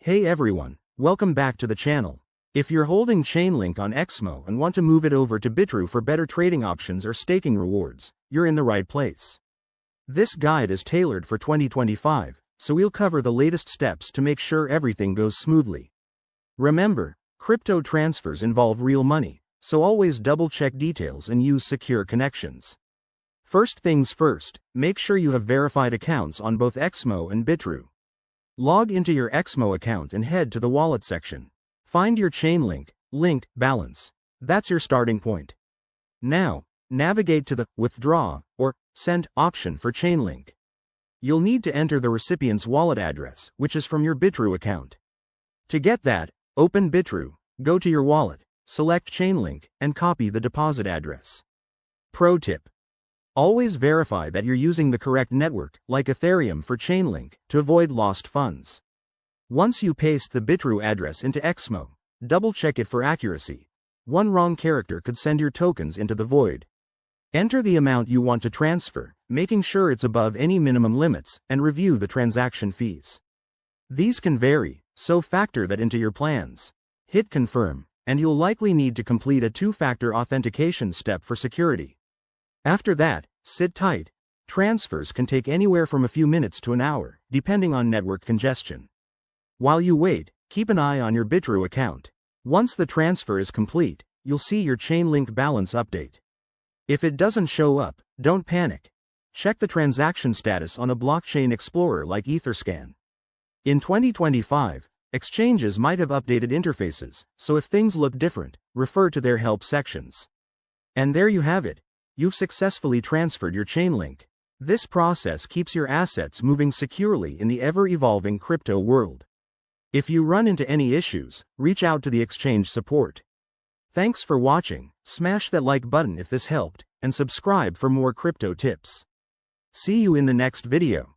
Hey everyone, welcome back to the channel. If you're holding Chainlink on Exmo and want to move it over to Bitrue for better trading options or staking rewards, you're in the right place. This guide is tailored for 2025, so we'll cover the latest steps to make sure everything goes smoothly. Remember, crypto transfers involve real money, so always double-check details and use secure connections. First things first, make sure you have verified accounts on both Exmo and Bitrue. Log into your Exmo account and head to the wallet section. Find your Chainlink link balance. That's your starting point. Now, navigate to the Withdraw or Send option for Chainlink. You'll need to enter the recipient's wallet address, which is from your Bitrue account. To get that, open Bitrue, go to your wallet, select Chainlink, and copy the deposit address. Pro tip: always verify that you're using the correct network, like Ethereum for Chainlink, to avoid lost funds. Once you paste the Bitrue address into Exmo, double-check it for accuracy. One wrong character could send your tokens into the void. Enter the amount you want to transfer, making sure it's above any minimum limits, and review the transaction fees. These can vary, so factor that into your plans. Hit Confirm, and you'll likely need to complete a two-factor authentication step for security. After that, sit tight. Transfers can take anywhere from a few minutes to an hour, depending on network congestion. While you wait, keep an eye on your Bitrue account. Once the transfer is complete, you'll see your Chainlink balance update. If it doesn't show up, don't panic. Check the transaction status on a blockchain explorer like Etherscan. In 2025, exchanges might have updated interfaces, so if things look different, refer to their help sections. And there you have it. You've successfully transferred your Chainlink. This process keeps your assets moving securely in the ever-evolving crypto world. If you run into any issues, reach out to the exchange support. Thanks for watching. Smash that like button if this helped, and subscribe for more crypto tips. See you in the next video.